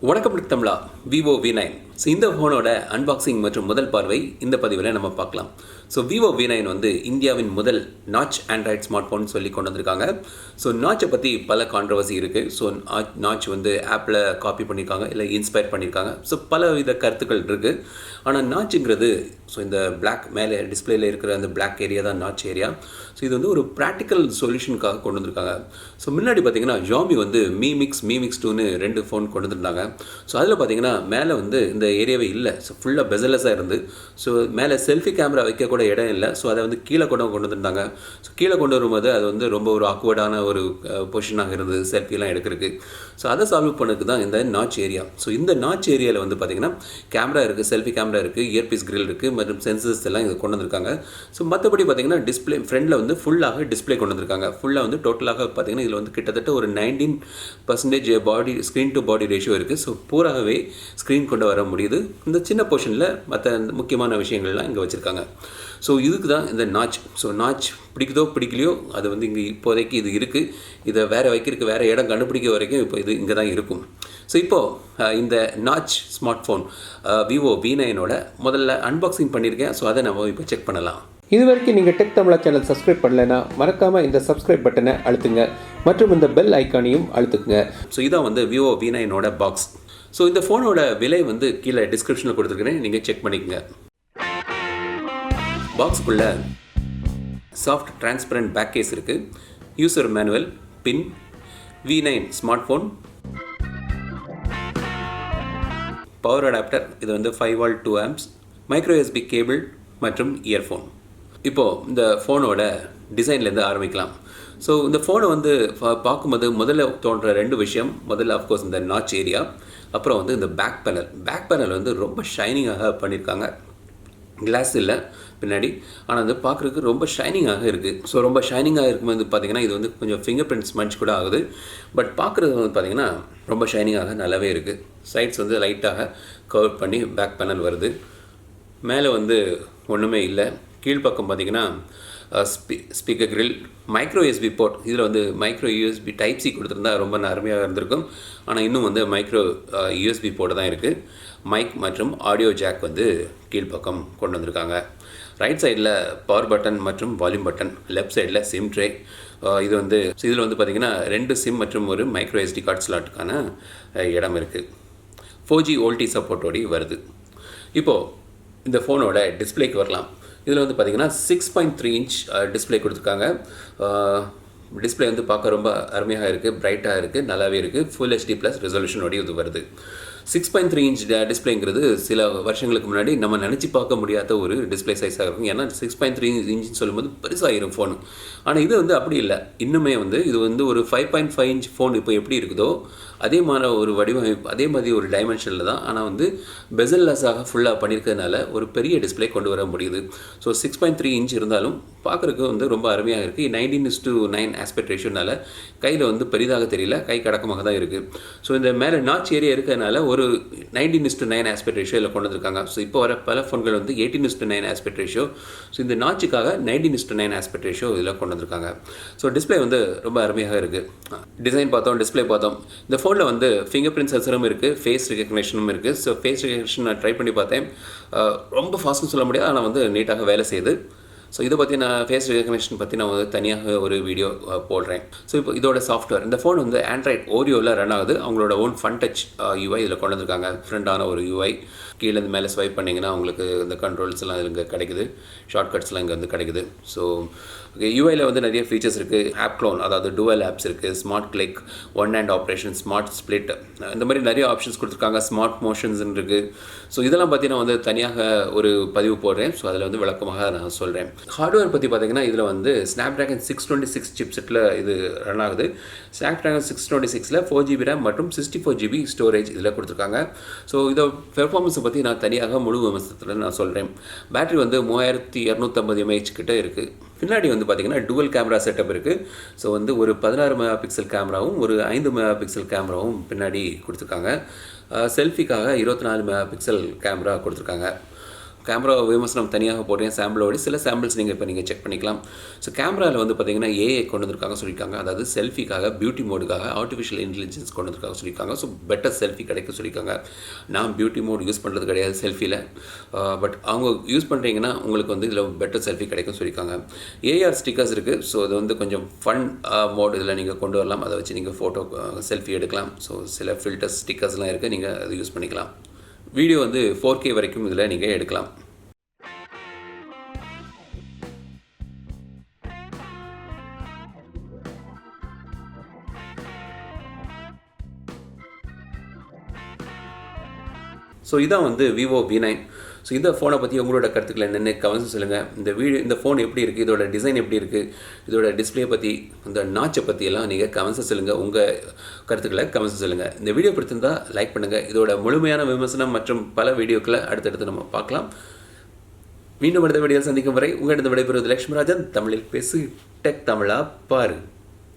வணக்கம் தமிழா. Vivo V9. So இந்த ஃபோனோட அன்பாக்சிங் மற்றும் முதல் பார்வை இந்த பதிவில் நம்ம பார்க்கலாம். ஸோ Vivo V9 வந்து இந்தியாவின் முதல் நாச் ஆண்ட்ராய்ட் ஸ்மார்ட் ஃபோன் சொல்லி கொண்டு வந்திருக்காங்க. ஸோ நாச்சை பற்றி பல கான்ட்ரவர்சி இருக்குது. ஸோ நாச் வந்து ஆப்பில் காப்பி பண்ணியிருக்காங்க, இல்லை இன்ஸ்பயர் பண்ணியிருக்காங்க. ஸோ பல வித கருத்துக்கள் இருக்குது. ஆனால் நாச்சுங்கிறது ஸோ இந்த பிளாக் மேலே டிஸ்பிளேயில் இருக்கிற அந்த பிளாக் ஏரியா தான் நாச் ஏரியா. ஸோ இது வந்து ஒரு ப்ராக்டிக்கல் சொல்யூஷனுக்காக கொண்டு வந்திருக்காங்க. ஸோ முன்னாடி பார்த்தீங்கன்னா Xiaomi வந்து Mi Mix 2ன்னு 2 ஃபோன் கொண்டு வந்திருந்தாங்க. ஸோ அதில் பார்த்தீங்கன்னா மேலே வந்து இந்த ஏரியாவே இல்லை. ஸோ ஃபுல்லாக பெசலஸாக இருந்து, ஸோ மேலே செல்ஃபி கேமரா வைக்கக்கூட இடம் இல்லை. ஸோ அதை வந்து கீழே கொண்டு வந்திருந்தாங்க. ஸோ கீழே கொண்டு வரும்போது அது வந்து ரொம்ப ஒரு ஆக்வர்டான ஒரு பொசிஷனாக இருந்தது செல்ஃபிலாம் எடுக்கிறதுக்கு. ஸோ அதை சால்வ் பண்ணதுக்கு தான் இந்த நாச் ஏரியா. ஸோ இந்த நாச் ஏரியாவில் வந்து பார்த்திங்கன்னா கேமரா இருக்குது, செல்ஃபி கேமரா இருக்குது, இயர்பீஸ் கிரில் இருக்குது மற்றும் சென்சர்ஸ் எல்லாம் இது கொண்டு வந்திருக்காங்க. ஸோ மற்றபடி பார்த்திங்கன்னா டிஸ்பிளே ஃப்ரண்டில் வந்து ஃபுல்லாக டிஸ்பிளே கொண்டு வந்திருக்காங்க. ஃபுல்லாக வந்து டோட்டலாக பார்த்திங்கன்னா இதில் வந்து கிட்டத்தட்ட ஒரு 19% பாடி ஸ்க்ரீன் டு பாடி ரேஷியோ இருக்குது. ஸோ பூராகவே ஸ்க்ரீன் கொண்டு வர முடியுது. இந்த சின்ன போர்ஷனில் மற்ற முக்கியமான விஷயங்கள்லாம் இங்கே வச்சுருக்காங்க. ஸோ இதுக்கு தான் இந்த நாச். ஸோ நாச் பிடிக்குதோ பிடிக்கலையோ அது வந்து இங்கே இப்போதைக்கு இது இருக்குது. இதை வேறு வைக்கிறதுக்கு வேறு இடம் கண்டுபிடிக்க வரைக்கும் இப்போ இது இங்கே தான் இருக்கும். ஸோ இப்போது இந்த நாச் ஸ்மார்ட் ஃபோன் Vivo V9ஓட முதல்ல அன்பாக்சிங் பண்ணியிருக்கேன். ஸோ அதை நம்ம இப்போ செக் பண்ணலாம். இது வரைக்கும் நீங்கள் டெக் தமிழா சேனல் சப்ஸ்கிரைப் பண்ணலைன்னா மறக்காமல் இந்த சப்ஸ்கிரைப் பட்டனை அழுத்துங்க மற்றும் இந்த பெல் ஐக்கானையும் அழுத்துக்குங்க. ஸோ இதான் வந்து Vivo V9ஓட பாக்ஸ். ஸோ இந்த ஃபோனோட விலை வந்து கீழே டிஸ்கிரிப்ஷனில் கொடுத்துருக்கிறேன், நீங்கள் செக் பண்ணிக்கங்க. பாக்ஸுக்குள்ளே சாஃப்ட் டிரான்ஸ்பரண்ட் பேக் கேஸ் இருக்குது, யூசர் மேனுவல், பின், V9 smart phone, power adapter, இது வந்து 5V 2 amps, micro USB cable மற்றும் இயர்ஃபோன். இப்போது இந்த ஃபோனோட டிசைன்லேருந்து ஆரம்பிக்கலாம். ஸோ இந்த ஃபோனை வந்து பார்க்கும்போது முதல்ல தோன்ற ரெண்டு விஷயம். முதல்ல அஃப்கோர்ஸ் இந்த நாச் ஏரியா, அப்புறம் வந்து இந்த பேக் பேனல் வந்து ரொம்ப ஷைனிங்காக பண்ணியிருக்காங்க. கிளாஸ் இல்லை பின்னாடி, ஆனால் அது பார்க்குறதுக்கு ரொம்ப ஷைனிங்காக இருக்குது. ஸோ ரொம்ப ஷைனிங்காக இருக்கும்போது பார்த்திங்கன்னா இது வந்து கொஞ்சம் ஃபிங்கர் பிரிண்ட்ஸ் மன்ச் கூட ஆகுது. பட் பார்க்குறது வந்து பார்த்திங்கன்னா ரொம்ப ஷைனிங்காக நல்லாவே இருக்குது. சைட்ஸ் வந்து லைட்டாக கவர் பண்ணி பேக் பேனல் வருது. மேலே வந்து ஒன்றுமே இல்லை. கீழ்ப்பக்கம் பார்த்திங்கன்னா speaker grill, micro USB port. இதில் வந்து மைக்ரோ USB டைப் C கொடுத்துருந்தா ரொம்ப அருமையாக இருந்திருக்கும். ஆனால் இன்னும் வந்து மைக்ரோ USB போர்ட்டு தான் இருக்குது. மைக் மற்றும் ஆடியோ ஜாக் வந்து கீழ்ப்பக்கம் கொண்டு வந்திருக்காங்க. ரைட் சைடில் பவர் பட்டன் மற்றும் வால்யூம் பட்டன், லெஃப்ட் சைடில் சிம் ட்ரே. இது வந்து இதில் வந்து பார்த்திங்கன்னா 2 சிம் மற்றும் ஒரு மைக்ரோ SD கார்ட் ஸ்லாட்டுக்கான இடம் இருக்குது. 4G OLT சப்போர்ட்டோடு வருது. இப்போது இந்த ஃபோனோட டிஸ்பிளேக்கு வரலாம். இதில் வந்து பார்த்திங்கன்னா 6.3 inch டிஸ்பிளே கொடுத்துருக்காங்க. டிஸ்பிளே வந்து பார்க்க ரொம்ப அருமையாக இருக்குது, பிரைட்டாக இருக்குது, நல்லாவே இருக்குது. ஃபுல் HD ப்ளஸ் ரெசல்யூஷனோடய இது வருது. 6.3 inch டிஸ்பிளேங்கிறது சில வருஷங்களுக்கு முன்னாடி நம்ம நினச்சி பார்க்க முடியாத ஒரு டிஸ்பிளே சைஸாக இருக்கும். ஏன்னா 6.3 inch சொல்லும்போது பெருசாகிடும் ஃபோனு. ஆனால் இது வந்து அப்படி இல்லை. இன்னுமே வந்து இது வந்து ஒரு 5.5 inch ஃபோன் இப்போ எப்படி இருக்குதோ அதே மாதிரி ஒரு வடிவமைப்பு, அதே மாதிரி ஒரு டைமென்ஷனில் தான். ஆனால் வந்து பெசல்லெஸ்ஸாக ஃபுல்லாக பண்ணியிருக்கிறதுனால ஒரு பெரிய டிஸ்பிளே கொண்டு வர முடியுது. ஸோ 6.3 inch இருந்தாலும் பார்க்குறதுக்கு வந்து ரொம்ப அருமையாக இருக்குது. 19:9 ஆஸ்பெக்ட் ரேஷியோனால கையில் வந்து பெரிதாக தெரியல, கை கடக்கமாக தான் இருக்குது. ஸோ இந்த மேலே நாச் ஏரியா இருக்கிறதுனால ஒரு 19:9 ஆஸ்பெக்ட் ரேஷியோ இதில் கொண்டு வந்திருக்காங்க. ஸோ இப்போ வர பல ஃபோன்கள் வந்து 18:9 ஆஸ்பெக்ட் ரேஷியோ. ஸோ இந்த நாச்சுக்காக 19:9 ஆஸ்பெக்ட் ரேஷியோ இதில் கொண்டு வந்திருக்காங்க. ஸோ டிஸ்பிளே வந்து ரொம்ப அருமையாக இருக்குது. டிசைன் பார்த்தோம், டிஸ்பிளே பார்த்தோம். இந்த ஃபோனில் வந்து ஃபிங்கர் பிரிண்ட் சென்சரும் இருக்குது, ஃபேஸ் ரெகக்னேஷனும் இருக்குது. ஸோ ஃபேஸ் ரெகக்னேஷன் நான் ட்ரை பண்ணி பார்த்தேன். ரொம்ப ஃபாஸ்ட்னு சொல்ல முடியாது, ஆனால் வந்து நீட்டாக வேலை செய்யுது. ஸோ இதை பற்றி நான் ஃபேஸ் ரெகக்னேஷன் பற்றி நான் வந்து தனியாக ஒரு வீடியோ போடுறேன். ஸோ இப்போ இதோட சாஃப்ட்வேர், இந்த ஃபோன் வந்து ஆண்ட்ராய்ட் ஓரியோவில் ரன் ஆகுது. அவங்களோட ஓன் ஃபன் டச் UI இதில் கொண்டு வந்திருக்காங்க. ஃப்ரெண்டான ஒரு UI. கீழே இருந்து மேலே ஸ்வைப் பண்ணிங்கன்னா உங்களுக்கு இந்த கண்ட்ரோல்ஸ் எல்லாம் இங்கே கிடைக்குது, ஷார்ட்கட்ஸ்லாம் இங்கே வந்து கிடைக்குது. ஸோ UIயில் வந்து நிறைய ஃபீச்சர்ஸ் இருக்குது. ஆப் க்ளோன், அதாவது டுவல் ஆப்ஸ் இருக்குது, smart click, one hand operation, smart split, இந்த மாதிரி நிறைய ஆப்ஷன்ஸ் கொடுத்துருக்காங்க. ஸ்மார்ட் மோஷன்ஸ்ன்னு இருக்குது. ஸோ இதெல்லாம் பற்றி நான் வந்து தனியாக ஒரு பதிவு போடுறேன். ஸோ அதில் வந்து விளக்கமாக நான் சொல்கிறேன். ஹார்ட்வேர் பற்றி பார்த்திங்கன்னா இதில் வந்து Snapdragon 626 சிப்செட்டில் இது ரன் ஆகுது. Snapdragon 626ல் 4GB RAM மற்றும் 64GB ஸ்டோரேஜ் இதில் கொடுத்துருக்காங்க. ஸோ இதோட பெர்ஃபார்மன்ஸை பற்றி நான் தனியாக முழு விமர்சனத்தில் நான் சொல்கிறேன். பேட்டரி வந்து 3250 mAh கிட்ட இருக்குது. பின்னாடி வந்து பார்த்திங்கன்னா டுவல் கேமரா செட்டப் இருக்குது. ஸோ வந்து ஒரு 16 MP கேமராவும் ஒரு 5 MP கேமராவும் பின்னாடி கொடுத்துருக்காங்க. செல்ஃபிக்காக 24 MP கேமரா கொடுத்துருக்காங்க. கேமரா விமர்சனம் தனியாக போட்டேன் சாம்பிளோடு சில சாம்பிள்ஸ் நீங்கள் செக் பண்ணிக்கலாம். ஸோ கேமராவில் வந்து பார்த்தீங்கன்னா ஏஐ கொண்டு வந்திருக்காங்க சொல்லியிருக்காங்க. அதாவது செல்ஃபிக்காக பியூட்டி மோடுக்காக ஆர்டிஃபிஷியல் இன்டெலிஜென்ஸ் கொண்டு வந்திருக்காங்க சொல்லியிருக்காங்க. ஸோ பெட்டர் செல்ஃபி கிடைக்க சொல்லியிருக்காங்க. நான் பியூட்டி மோட் யூஸ் பண்ணுறது கிடையாது செல்ஃபியில். பட் அவங்க யூஸ் பண்ணுறீங்கன்னா உங்களுக்கு வந்து இதில் பெட்டர் செல்ஃபி கிடைக்கும் சொல்லியிருக்காங்க. ஏஆர் ஸ்டிக்கர்ஸ் இருக்குது. ஸோ அது வந்து கொஞ்சம் ஃபன் மோட் இதில் நீங்கள் கொண்டு வரலாம். அதை வச்சு நீங்கள் ஃபோட்டோ செல்ஃபி எடுக்கலாம். ஸோ சில ஃபில்டர்ஸ் ஸ்டிக்கர்ஸ்லாம் இருக்குது, நீங்கள் அதை யூஸ் பண்ணிக்கலாம். வீடியோ வந்து 4K வரைக்கும் இதில் நீங்கள் எடுக்கலாம். ஸோ இதான் வந்து Vivo V9. ஸோ இந்த ஃபோனை பற்றி உங்களோட கருத்துக்களை என்னென்ன கமெண்ட்ஸ் சொல்லுங்கள். இந்த ஃபோன் எப்படி இருக்குது, இதோட டிசைன் எப்படி இருக்குது, இதோட டிஸ்பிளே பற்றி, இந்த நாச்சை பற்றியெல்லாம் நீங்கள் கமெண்ட்ஸை சொல்லுங்கள். உங்கள் கருத்துக்களை கமெண்ட்ஸ் சொல்லுங்கள். இந்த வீடியோ பிடிச்சிருந்தால் லைக் பண்ணுங்கள். இதோட முழுமையான விமர்சனம் மற்றும் பல வீடியோக்களை அடுத்தடுத்து நம்ம பார்க்கலாம். மீண்டும் அடுத்த வீடியோவில் சந்திக்கும் வரை உங்களிடம் விடைபெறுவது லட்சுமிராஜன். தமிழில் பேசு, டெக் தமிழா பாரு.